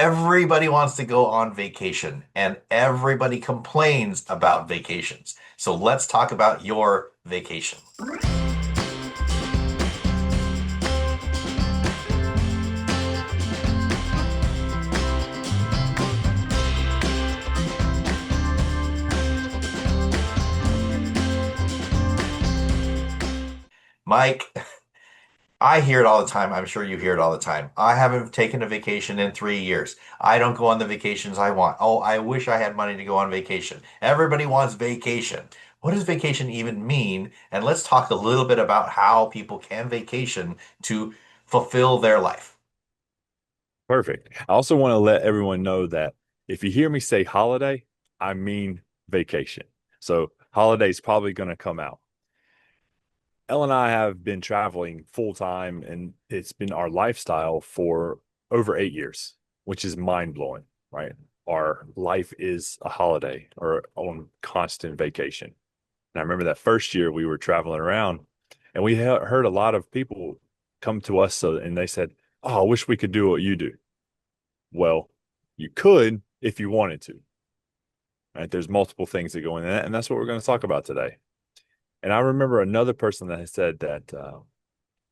Everybody wants to go on vacation and everybody complains about vacations. So let's talk about your vacation. Mike, I hear it all the time. I'm sure you hear it all the time. I haven't taken a vacation in 3 years. I don't go on the vacations I want. Oh, I wish I had money to go on vacation. Everybody wants vacation. What does vacation even mean? And let's talk a little bit about how people can vacation to fulfill their life. Perfect. I also want to let everyone know that if you hear me say holiday, I mean vacation. So holiday's probably going to come out. Elle and I have been traveling full time, and it's been our lifestyle for over 8 years, which is mind blowing, right? Our life is a holiday or on constant vacation. And I remember that first year we were traveling around, and we heard a lot of people come to us, and they said, "Oh, I wish we could do what you do." Well, you could if you wanted to, right? There's multiple things that go in that, and that's what we're going to talk about today. And I remember another person that had said that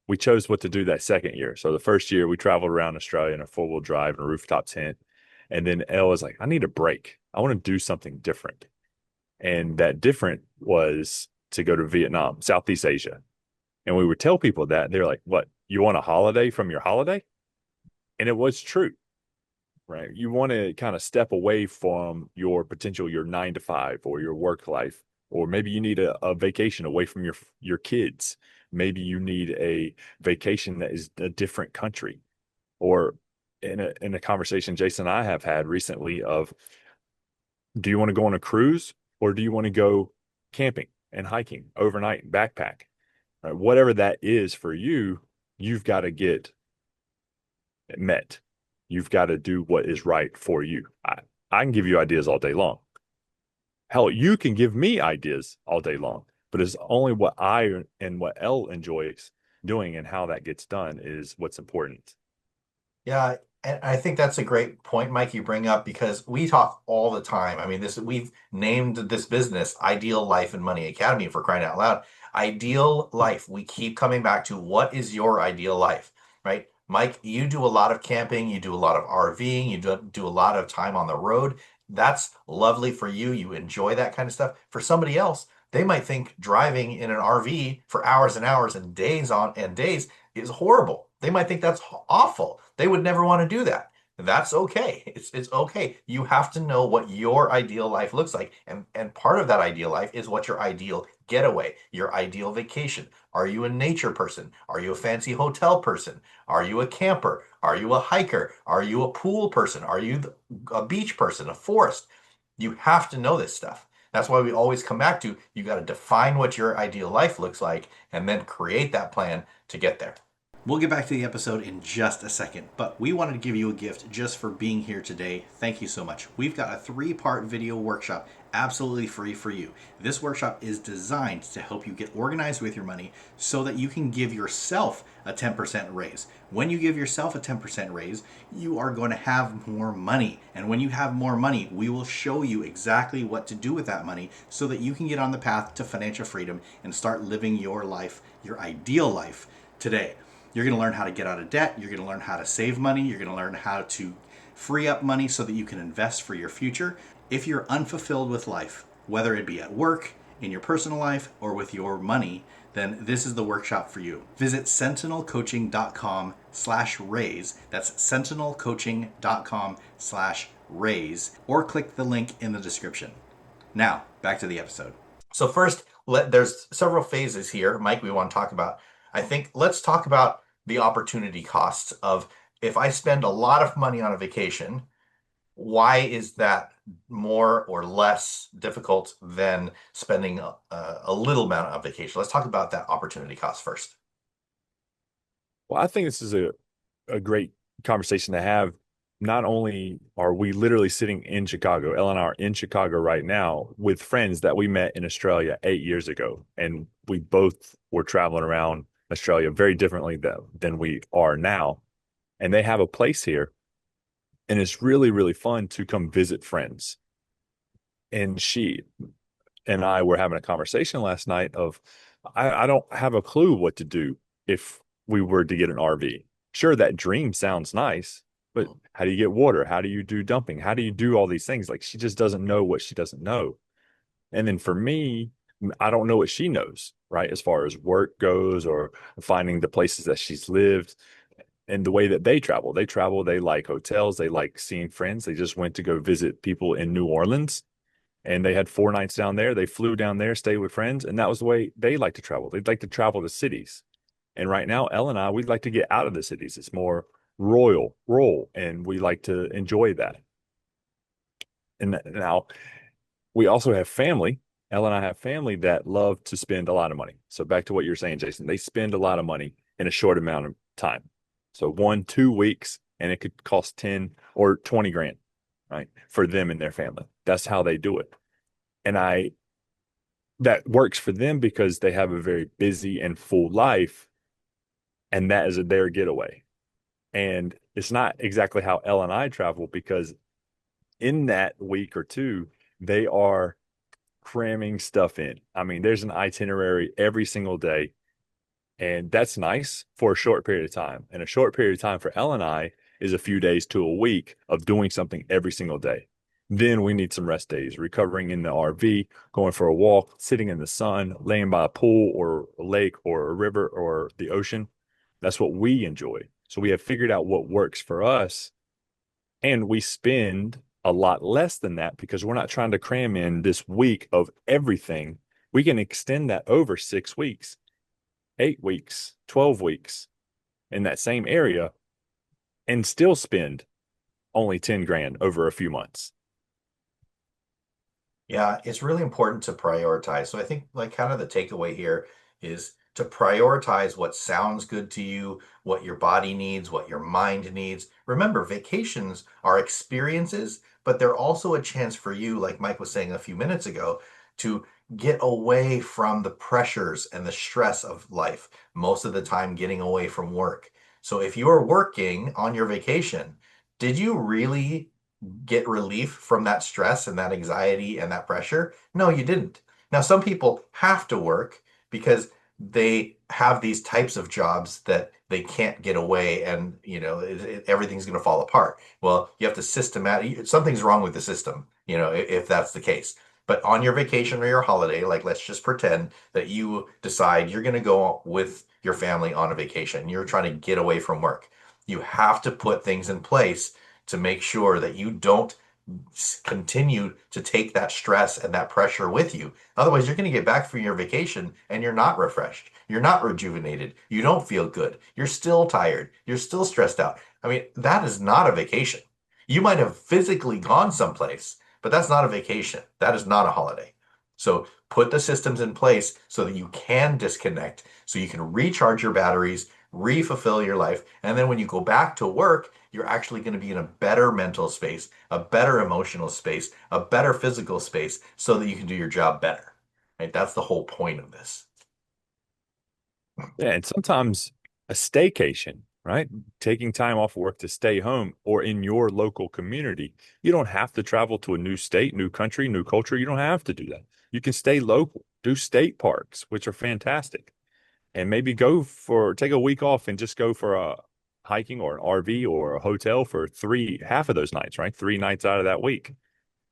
we chose what to do that second year. So the first year we traveled around Australia in a four-wheel drive and a rooftop tent. And then Elle was like, I need a break. I want to do something different. And that different was to go to Vietnam, Southeast Asia. And we would tell people that. They're like, what? You want a holiday from your holiday? And it was true, right? You want to kind of step away from your potential, your 9 to 5 or your work life, or maybe you need a vacation away from your kids. Maybe you need a vacation that is a different country, or in a conversation Jason and I have had recently of, do you want to go on a cruise or do you want to go camping and hiking overnight and backpack? Right? Whatever that is for you, you've got to get met. You've got to do what is right for you. I can give you ideas all day long. Hell, you can give me ideas all day long, but it's only what I and what Elle enjoys doing and how that gets done is what's important. Yeah, and I think that's a great point, Mike, you bring up because we talk all the time. I mean, this we've named this business Ideal Life and Money Academy for crying out loud. Ideal life. We keep coming back to what is your ideal life, right? Mike, you do a lot of camping, you do a lot of RVing, you do a lot of time on the road. That's lovely for you. You enjoy that kind of stuff. For somebody else, they might think driving in an RV for hours and hours and days on and days is horrible. They might think that's awful. They would never want to do that. That's okay. It's okay. You have to know what your ideal life looks like. And part of that ideal life is what your ideal getaway, your ideal vacation. Are you a nature person? Are you a fancy hotel person? Are you a camper? Are you a hiker? Are you a pool person? Are you a beach person, a forest? You have to know this stuff. That's why we always come back to you got to define what your ideal life looks like and then create that plan to get there. We'll get back to the episode in just a second, but we wanted to give you a gift just for being here today. Thank you so much. We've got a 3-part video workshop absolutely free for you. This workshop is designed to help you get organized with your money so that you can give yourself a 10% raise. When you give yourself a 10% raise, you are going to have more money. And when you have more money, we will show you exactly what to do with that money so that you can get on the path to financial freedom and start living your life, your ideal life today. You're going to learn how to get out of debt. You're going to learn how to save money. You're going to learn how to free up money so that you can invest for your future. If you're unfulfilled with life, whether it be at work, in your personal life, or with your money, then this is the workshop for you. Visit sentinelcoaching.com/raise. That's sentinelcoaching.com/raise, or click the link in the description. Now, back to the episode. So first, there's several phases here, Mike, we want to talk about. I think let's talk about the opportunity costs of if I spend a lot of money on a vacation, why is that more or less difficult than spending a little amount on vacation? Let's talk about that opportunity cost first. Well, I think this is a great conversation to have. Not only are we literally sitting in Chicago, Elle and I are in Chicago right now with friends that we met in Australia 8 years ago, and we both were traveling around Australia very differently than we are now. And they have a place here And it's really, really fun to come visit friends. And she and I were having a conversation last night of I don't have a clue what to do if we were to get an RV. Sure, that dream sounds nice, but how do you get water? How do you do dumping? How do you do all these things? Like she just doesn't know what she doesn't know. And then for me, I don't know what she knows, right? As far as work goes or finding the places that she's lived and the way that they travel. They travel, they like hotels, they like seeing friends. They just went to go visit people in New Orleans and they had 4 nights down there. They flew down there, stayed with friends, and that was the way they like to travel. They'd like to travel to cities. And right now, Elle and I, we'd like to get out of the cities. It's more rural, and we like to enjoy that. And now we also have family. Elle and I have family that love to spend a lot of money. So back to what you're saying, Jason, they spend a lot of money in a short amount of time. So 1, 2 weeks, and it could cost 10 or 20 grand, right? For them and their family. That's how they do it. And that works for them because they have a very busy and full life, and that is their getaway. And it's not exactly how Elle and I travel because in that week or two, they are cramming stuff in. I mean, there's an itinerary every single day, and that's nice for a short period of time. And a short period of time for Elle and I is a few days to a week of doing something every single day. Then we need some rest days, recovering in the RV, going for a walk, sitting in the sun, laying by a pool or a lake or a river or the ocean. That's what we enjoy. So we have figured out what works for us, and we spend a lot less than that because we're not trying to cram in this week of everything. We can extend that over 6 weeks, 8 weeks, 12 weeks in that same area and still spend only 10 grand over a few months. Yeah, it's really important to prioritize. So I think like kind of the takeaway here is to prioritize what sounds good to you, what your body needs, what your mind needs. Remember, vacations are experiences, but they're also a chance for you, like Mike was saying a few minutes ago, to get away from the pressures and the stress of life, most of the time getting away from work. So if you are working on your vacation, did you really get relief from that stress and that anxiety and that pressure? No, you didn't. Now, some people have to work because they have these types of jobs that they can't get away and everything's going to fall apart. Well, you have to systematic something's wrong with the system, if that's the case. But on your vacation or your holiday, like let's just pretend that you decide you're going to go with your family on a vacation. You're trying to get away from work. You have to put things in place to make sure that you don't continue to take that stress and that pressure with you. Otherwise, you're going to get back from your vacation and you're not refreshed. You're not rejuvenated. You don't feel good. You're still tired. You're still stressed out. I mean, that is not a vacation. You might have physically gone someplace, but that's not a vacation. That is not a holiday. So put the systems in place so that you can disconnect, so you can recharge your batteries, re-fulfill your life. And then when you go back to work, you're actually going to be in a better mental space, a better emotional space, a better physical space so that you can do your job better. Right? That's the whole point of this. Yeah, and sometimes a staycation, right? Taking time off work to stay home or in your local community. You don't have to travel to a new state, new country, new culture. You don't have to do that. You can stay local, do state parks, which are fantastic, and maybe take a week off and just go for a hiking or an RV or a hotel for half of those nights, right? 3 nights out of that week.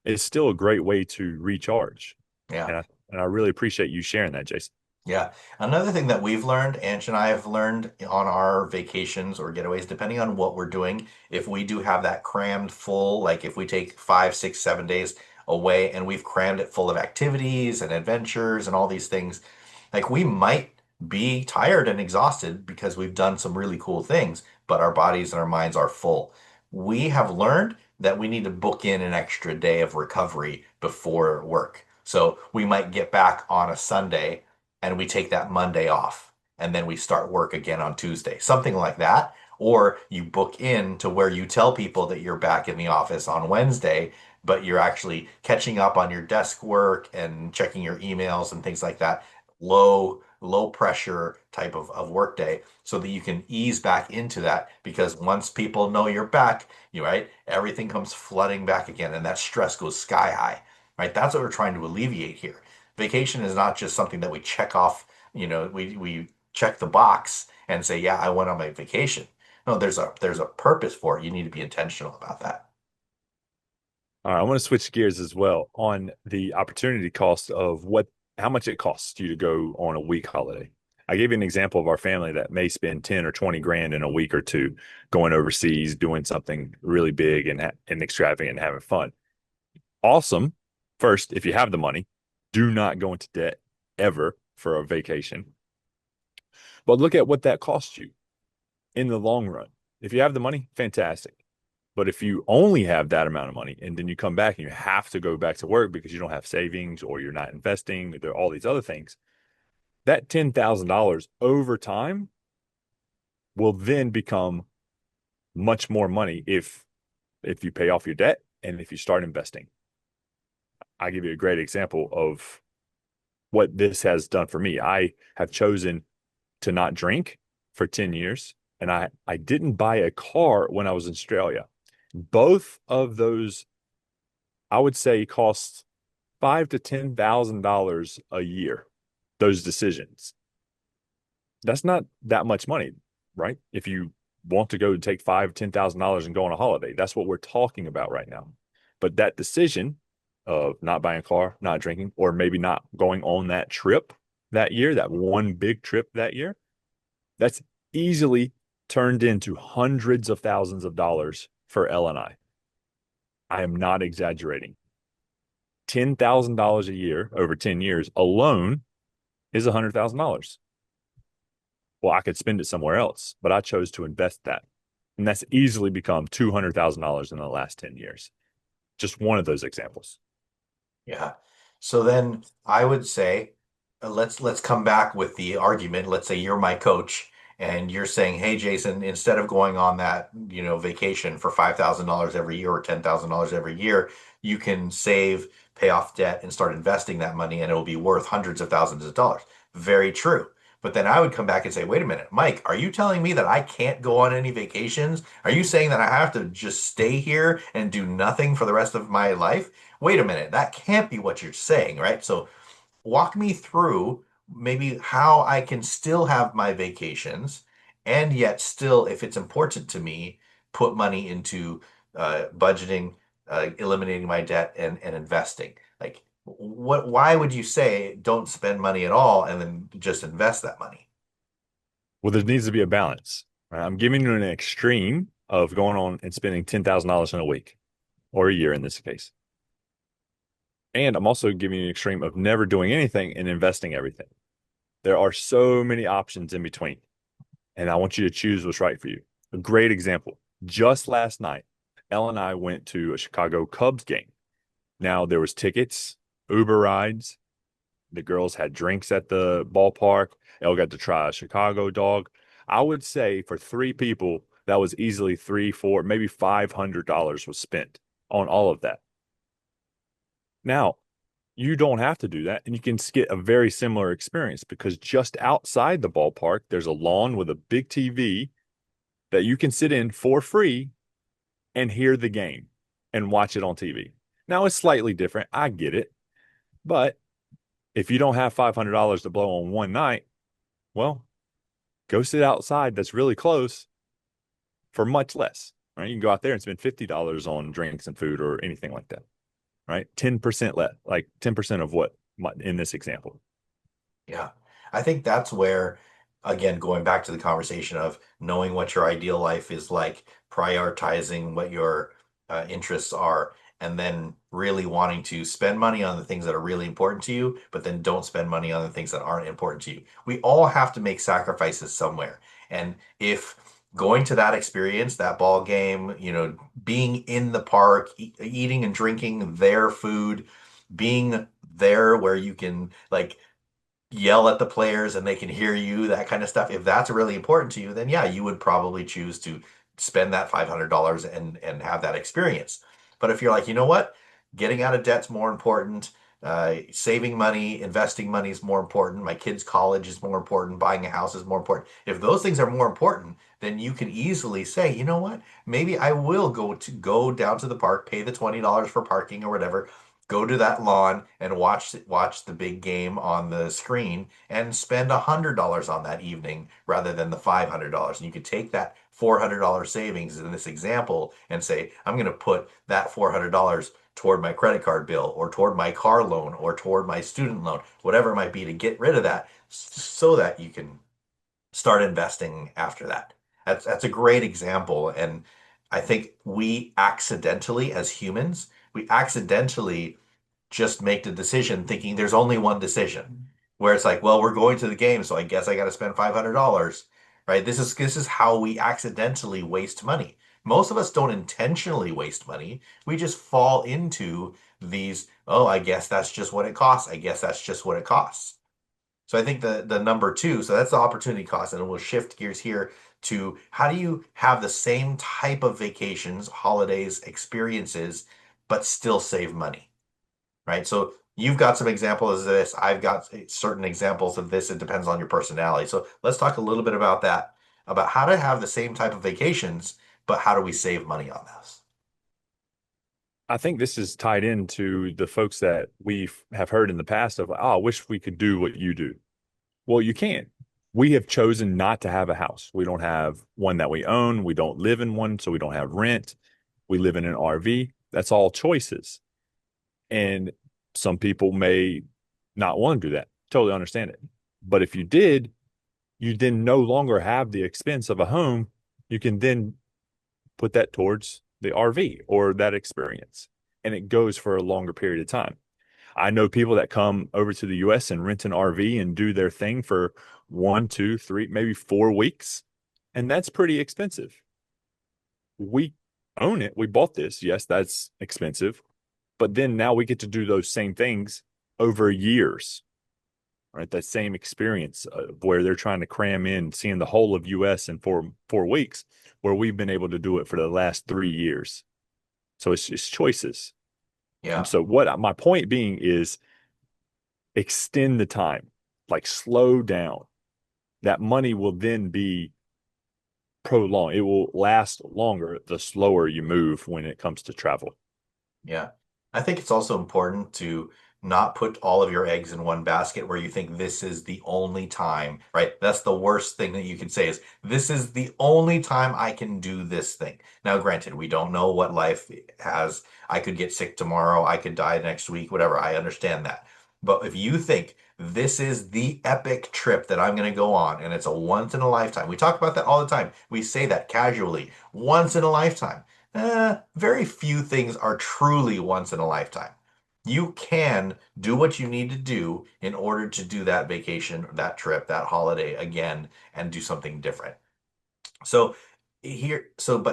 It's still a great way to recharge. Yeah. And I really appreciate you sharing that, Jason. Yeah. Another thing that we've learned, Ange and I have learned on our vacations or getaways, depending on what we're doing, if we do have that crammed full, like if we take 5, 6, 7 days away and we've crammed it full of activities and adventures and all these things, like we might be tired and exhausted because we've done some really cool things, but our bodies and our minds are full. We have learned that we need to book in an extra day of recovery before work. So we might get back on a Sunday and we take that Monday off and then we start work again on Tuesday, something like that. Or you book in to where you tell people that you're back in the office on Wednesday, but you're actually catching up on your desk work and checking your emails and things like that low pressure type of work day so that you can ease back into that because once people know you're back, right, everything comes flooding back again and that stress goes sky high, right? That's what we're trying to alleviate here. Vacation is not just something that we check off, we check the box and say, yeah, I went on my vacation. No, there's a purpose for it. You need to be intentional about that. All right, I want to switch gears as well on the opportunity cost of how much it costs you to go on a week holiday. I gave you an example of our family that may spend 10 or 20 grand in a week or two going overseas, doing something really big and extravagant and having fun. Awesome. First, if you have the money, do not go into debt ever for a vacation. But look at what that costs you in the long run. If you have the money, fantastic. But if you only have that amount of money and then you come back and you have to go back to work because you don't have savings or you're not investing, there are all these other things, that $10,000 over time will then become much more money if you pay off your debt and if you start investing. I give you a great example of what this has done for me. I have chosen to not drink for 10 years and I didn't buy a car when I was in Australia. Both of those, I would say, cost five to $10,000 a year. Those decisions. That's not that much money, right? If you want to go take $5,000 to $10,000 and go on a holiday, that's what we're talking about right now. But that decision of not buying a car, not drinking, or maybe not going on that trip that year, that one big trip that year, that's easily turned into hundreds of thousands of dollars for Elle and I. I am not exaggerating. $10,000 a year over 10 years alone is $100,000. Well, I could spend it somewhere else, but I chose to invest that. And that's easily become $200,000 in the last 10 years. Just one of those examples. Yeah. So then I would say let's come back with the argument. Let's say you're my coach and you're saying, "Hey Jason, instead of going on that, vacation for $5,000 every year or $10,000 every year, you can save, pay off debt and start investing that money and it will be worth hundreds of thousands of dollars." Very true. But then I would come back and say, "Wait a minute, Mike, are you telling me that I can't go on any vacations? Are you saying that I have to just stay here and do nothing for the rest of my life?" Wait a minute, that can't be what you're saying, right? So walk me through maybe how I can still have my vacations and yet still, if it's important to me, put money into budgeting, eliminating my debt and investing. Like why would you say don't spend money at all and then just invest that money? Well, there needs to be a balance. Right? I'm giving you an extreme of going on and spending $10,000 in a week or a year in this case. And I'm also giving you an extreme of never doing anything and investing everything. There are so many options in between, and I want you to choose what's right for you. A great example. Just last night, Elle and I went to a Chicago Cubs game. Now there was tickets, Uber rides. The girls had drinks at the ballpark. Elle got to try a Chicago dog. I would say for three people, that was easily three, four, maybe $500 was spent on all of that. Now, you don't have to do that, and you can get a very similar experience because just outside the ballpark, there's a lawn with a big TV that you can sit in for free and hear the game and watch it on TV. Now, it's slightly different. I get it. But if you don't have $500 to blow on one night, well, go sit outside that's really close for much less, right? You can go out there and spend $50 on drinks and food or anything like that, right? 10% less, like 10% of what in this example. Yeah. I think that's where, again, going back to the conversation of knowing what your ideal life is like, prioritizing what your interests are, and then really wanting to spend money on the things that are really important to you, but then don't spend money on the things that aren't important to you. We all have to make sacrifices somewhere. And if going to that experience, that ball game, being in the park, eating and drinking their food, being there where you can like yell at the players and they can hear you, that kind of stuff. If that's really important to you, then yeah, you would probably choose to spend that $500 and have that experience. But if you're like, you know what, getting out of debt's more important. Saving money, investing money is more important. My kids' college is more important. Buying a house is more important. If those things are more important, then you can easily say, you know what? Maybe I will go down to the park, pay the $20 for parking or whatever, go to that lawn and watch the big game on the screen and spend $100 on that evening rather than the $500. And you could take that $400 savings in this example and say, I'm going to put that $400 toward my credit card bill or toward my car loan or toward my student loan, whatever it might be, to get rid of that so that you can start investing after that. That's a great example. And I think we accidentally, as humans, we accidentally just make the decision thinking there's only one decision. Where it's like, well, we're going to the game, so I guess I got to spend $500, right? This is how we accidentally waste money. Most of us don't intentionally waste money. We just fall into these, oh, I guess that's just what it costs. I guess that's just what it costs. So I think the number two, so that's the opportunity cost, and we'll shift gears here to how do you have the same type of vacations, holidays, experiences, but still save money, right? So you've got some examples of this. I've got certain examples of this. It depends on your personality. So let's talk a little bit about that, about how to have the same type of vacations, but how do we save money on those? I think this is tied into the folks that we have heard in the past of, oh, I wish we could do what you do. Well, you can. We have chosen not to have a house. We don't have one that we own. We don't live in one, so we don't have rent. We live in an RV. That's all choices. And some people may not want to do that. Totally understand it. But if you did, you then no longer have the expense of a home. You can then put that towards the RV or that experience. And it goes for a longer period of time. I know people that come over to the US and rent an RV and do their thing for 1, 2, 3, maybe 4 weeks. And that's pretty expensive. We own it. We bought this. Yes, that's expensive. But then now we get to do those same things over years, right? That same experience where they're trying to cram in seeing the whole of US in 4 weeks, where we've been able to do it for the last 3 years. So it's just choices. And Yeah. so what my point being is extend the time, like slow down. That money will then be prolonged. It will last longer the slower you move when it comes to travel. Yeah. I think it's also important to not put all of your eggs in one basket where you think this is the only time, right? That's the worst thing that you can say is this is the only time I can do this thing. Now, granted, we don't know what life has. I could get sick tomorrow. I could die next week, whatever. I understand that. But if you think this is the epic trip that I'm going to go on and it's a once in a lifetime, we talk about that all the time. We say that casually, once in a lifetime. Very few things are truly once in a lifetime. You can do what you need to do in order to do that vacation, that trip, that holiday again, and do something different. But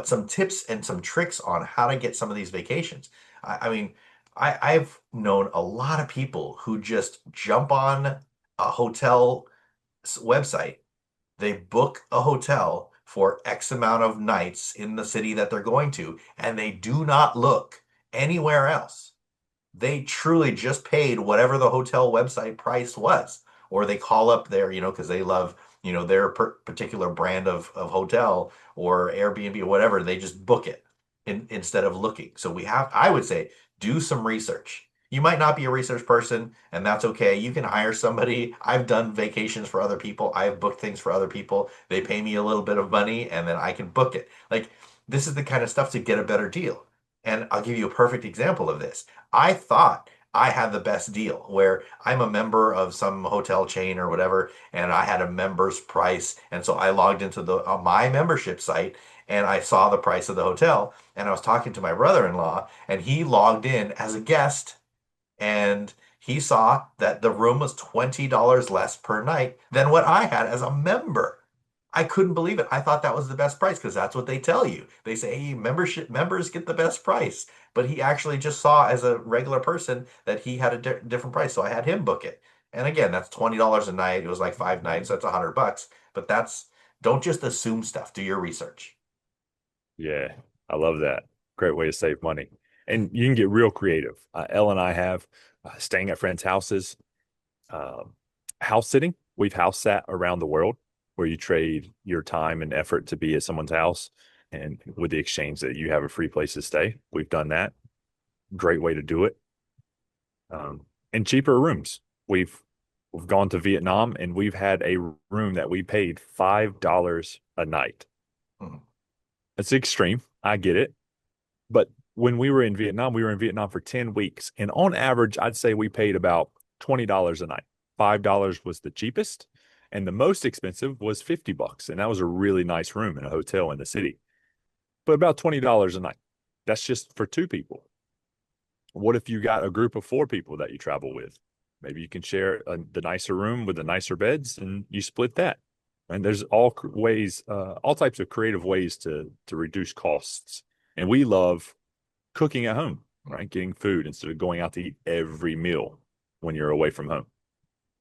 some tips and some tricks on how to get some of these vacations. I mean, I've known a lot of people who just jump on a hotel website, they book a hotel for X amount of nights in the city that they're going to, and they do not look anywhere else. They truly just paid whatever the hotel website price was, or they call up their, because they love, their particular brand of hotel or Airbnb or whatever. They just book it instead of looking. So I would say, do some research. You might not be a research person, and that's okay. You can hire somebody. I've done vacations for other people. I've booked things for other people. They pay me a little bit of money, and then I can book it. Like, this is the kind of stuff to get a better deal. And I'll give you a perfect example of this. I thought I had the best deal where I'm a member of some hotel chain or whatever, and I had a member's price. And so I logged into my membership site and I saw the price of the hotel. And I was talking to my brother-in-law, and he logged in as a guest and he saw that the room was $20 less per night than what I had as a member. I couldn't believe it. I thought that was the best price because that's what they tell you. They say, hey, membership members get the best price. But he actually just saw as a regular person that he had a different price. So I had him book it. And again, that's $20 a night. It was like 5 nights. That's $100. But don't just assume stuff. Do your research. Yeah, I love that. Great way to save money. And you can get real creative. Elle and I have staying at friends' houses, um, house sitting. We've house sat around the world where you trade your time and effort to be at someone's house, and with the exchange that you have a free place to stay. We've done that. Great way to do it. And cheaper rooms. We've gone to Vietnam and we've had a room that we paid $5 a night. Mhm. It's extreme. I get it. But when we were in Vietnam for 10 weeks. And on average, I'd say we paid about $20 a night. $5 was the cheapest. And the most expensive was $50. And that was a really nice room in a hotel in the city. But about $20 a night. That's just for two people. What if you got a group of four people that you travel with? Maybe you can share the nicer room with the nicer beds and you split that. And there's all types of creative ways to reduce costs. And we love cooking at home, right? Getting food instead of going out to eat every meal when you're away from home.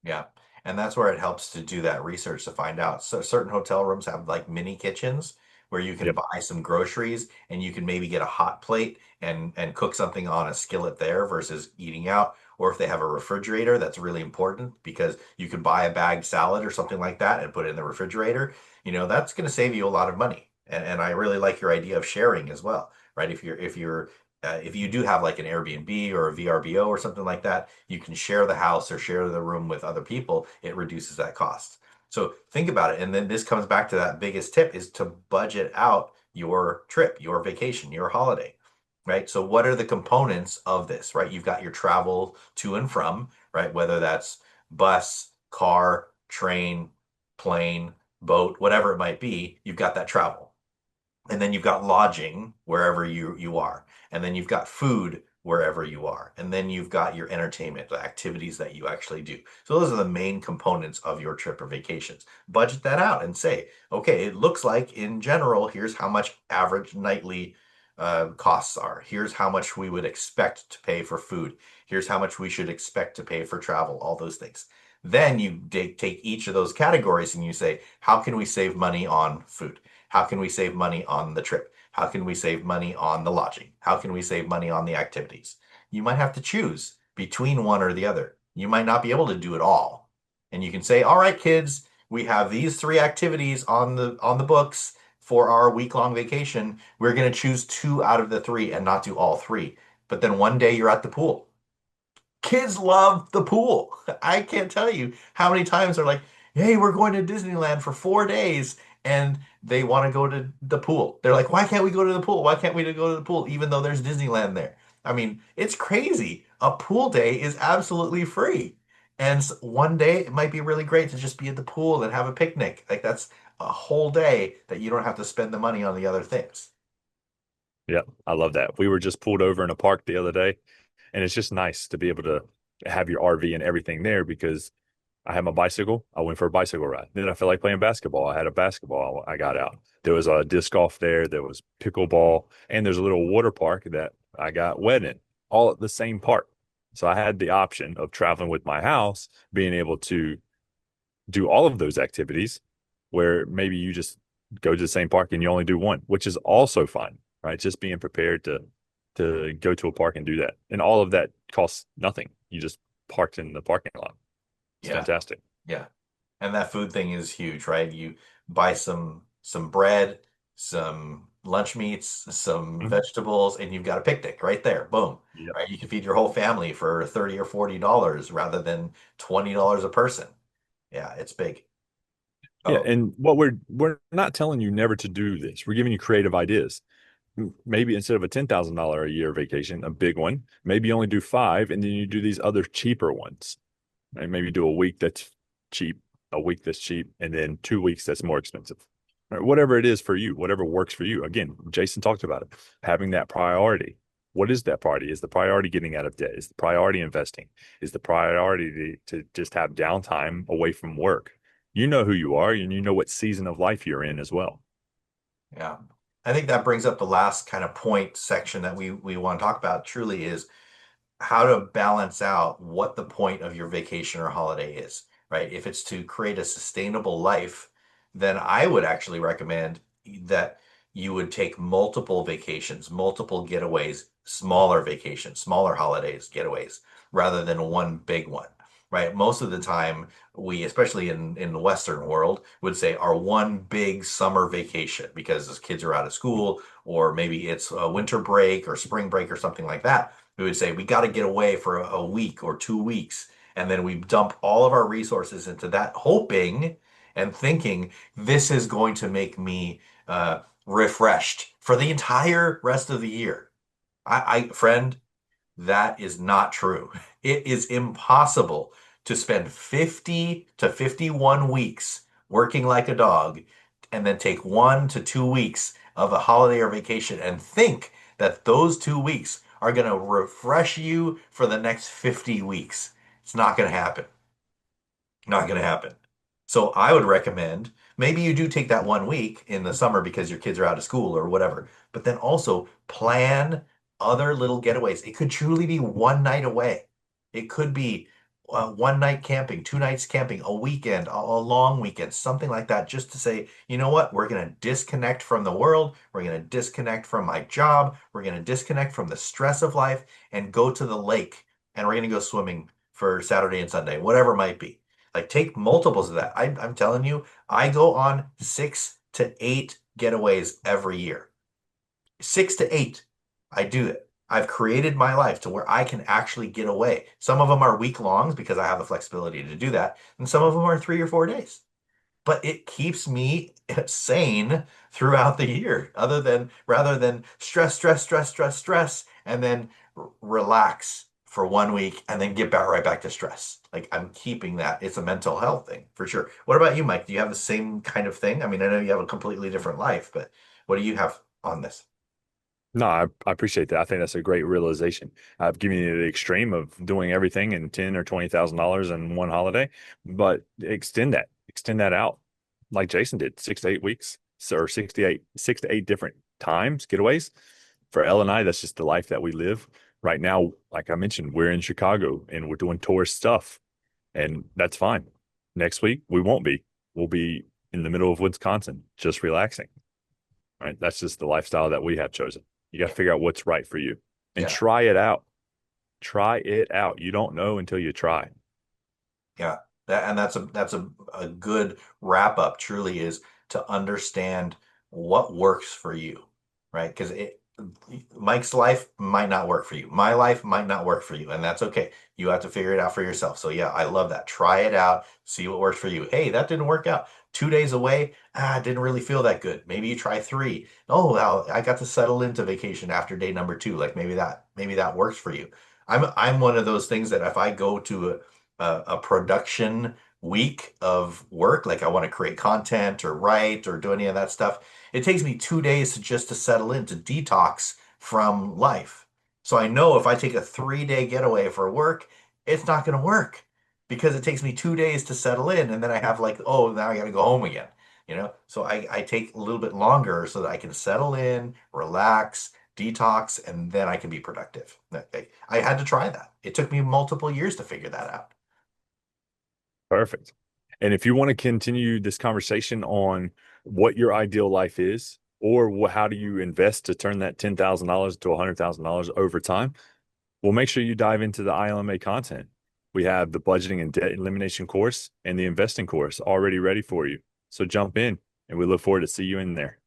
Yeah. And that's where it helps to do that research to find out. So certain hotel rooms have like mini kitchens where you can Yep. buy some groceries and you can maybe get a hot plate and cook something on a skillet there versus eating out. Or if they have a refrigerator, that's really important because you can buy a bagged salad or something like that and put it in the refrigerator. That's going to save you a lot of money. And I really like your idea of sharing as well, right? If you do have like an Airbnb or a VRBO or something like that, you can share the house or share the room with other people. It reduces that cost. So think about it. And then this comes back to that biggest tip is to budget out your trip, your vacation, your holiday, right? So what are the components of this, right? You've got your travel to and from, right? Whether that's bus, car, train, plane, boat, whatever it might be, you've got that travel. And then you've got lodging wherever you are. And then you've got food wherever you are. And then you've got your entertainment, the activities that you actually do. So those are the main components of your trip or vacations. Budget that out and say, okay, it looks like in general, here's how much average nightly costs are. Here's how much we would expect to pay for food. Here's how much we should expect to pay for travel, all those things. Then you take each of those categories and you say, how can we save money on food? How can we save money on the trip? How can we save money on the lodging? How can we save money on the activities? You might have to choose between one or the other. You might not be able to do it all. And you can say, all right, kids, we have these three activities on the books for our week-long vacation. We're going to choose two out of the three and not do all three. But then one day you're at the pool. Kids love the pool. I can't tell you how many times they're like, hey, we're going to Disneyland for 4 days. And they want to go to the pool. They're like, why can't we go to the pool? Why can't we go to the pool, even though there's Disneyland there? I mean, it's crazy. A pool day is absolutely free. And one day it might be really great to just be at the pool and have a picnic. Like that's a whole day that you don't have to spend the money on the other things. Yep. I love that. We were just pulled over in a park the other day, and it's just nice to be able to have your RV and everything there because I had my bicycle. I went for a bicycle ride. Then I felt like playing basketball. I had a basketball. I got out. There was a disc golf there. There was pickleball, and there's a little water park that I got wet in, all at the same park. So I had the option of traveling with my house, being able to do all of those activities, where maybe you just go to the same park and you only do one, which is also fine, right? Just being prepared to go to a park and do that, and all of that costs nothing. You just parked in the parking lot. It's Yeah. fantastic. Yeah. And that food thing is huge, right? You buy some bread, some lunch meats, some Mhm. vegetables, and you've got a picnic right there. Boom. Yep. Right? You can feed your whole family for 30 or $40 rather than $20 a person. Yeah, it's big. Yeah, Oh, and what we're not telling you never to do this. We're giving you creative ideas. Maybe instead of a $10,000 a year vacation, a big one, maybe you only do five, and then you do these other cheaper ones. Right? Maybe do a week that's cheap, a week that's cheap, and then 2 weeks that's more expensive. Right? Whatever it is for you, whatever works for you. Again, Jason talked about it. Having that priority. What is that priority? Is the priority getting out of debt? Is the priority investing? Is the priority to just have downtime away from work? You know who you are, and you know what season of life you're in as well. yeah. I think that brings up the last kind of point section that we want to talk about truly is how to balance out what the point of your vacation or holiday is, right? If it's to create a sustainable life, then I would actually recommend that you would take multiple vacations, multiple getaways smaller vacations, smaller holidays, getaways, rather than one big one, right? Most of the time, we, especially in the Western world, would say our one big summer vacation because the kids are out of school, or maybe it's a winter break or spring break or something like that. We would say we got to get away for a week or 2 weeks. And then we dump all of our resources into that, hoping and thinking this is going to make me refreshed for the entire rest of the year. Friend, that is not true. It is impossible to spend 50 to 51 weeks working like a dog and then take 1 to 2 weeks of a holiday or vacation and think that those 2 weeks are going to refresh you for the next 50 weeks. It's not going to happen. Not going to happen. So I would recommend maybe you do take that 1 week in the summer because your kids are out of school or whatever, but then also plan other little getaways. It could truly be one night away. It could be 1 night camping, 2 nights camping, a weekend, a long weekend, something like that, just to say, you know what? We're going to disconnect from the world. We're going to disconnect from my job. We're going to disconnect from the stress of life and go to the lake. And we're going to go swimming for Saturday and Sunday, whatever it might be. Like take multiples of that. I'm telling you, I go on 6 to 8 getaways every year. 6 to 8. I do it. I've created my life to where I can actually get away. Some of them are week longs because I have the flexibility to do that, and some of them are 3 or 4 days. But it keeps me sane throughout the year, other than rather than stress, stress, stress, stress, stress, and then relax for 1 week and then get back right back to stress. Like I'm keeping that. It's a mental health thing for sure. What about you, Mike? Do you have the same kind of thing? I mean, I know you have a completely different life, but what do you have on this? No, I appreciate that. I think that's a great realization. I've given you the extreme of doing everything in $10,000 or $20,000 in one holiday, but extend that out, like Jason did, 6 to 8 weeks, or 6 to 8 different times, getaways. For Elle and I, that's just the life that we live right now. Like I mentioned, we're in Chicago and we're doing tourist stuff, and that's fine. Next week we won't be. We'll be in the middle of Wisconsin, just relaxing. Right? That's just the lifestyle that we have chosen. You got to figure out what's right for you and Yeah. try it out. Try it out. You don't know until you try. Yeah, that's a good wrap up. Truly is to understand what works for you, right? Because it Mike's life might not work for you. My life might not work for you, and that's okay. You have to figure it out for yourself. So yeah, I love that. Try it out, see what works for you. Hey, that didn't work out. 2 days away, didn't really feel that good. Maybe you try three. Oh, wow, I got to settle into vacation after day number two. Like maybe that works for you. I'm one of those things that if I go to a production week of work, like I want to create content or write or do any of that stuff, it takes me 2 days to settle in, to detox from life. So I know if I take a 3 day getaway for work, it's not going to work because it takes me 2 days to settle in. And then I have like, oh, now I got to go home again. So I take a little bit longer so that I can settle in, relax, detox, and then I can be productive. I had to try that. It took me multiple years to figure that out. Perfect. And if you want to continue this conversation on what your ideal life is, or how do you invest to turn that $10,000 to $100,000 over time, well, make sure you dive into the ILMA content. We have the budgeting and debt elimination course and the investing course already ready for you. So jump in, and we look forward to see you in there.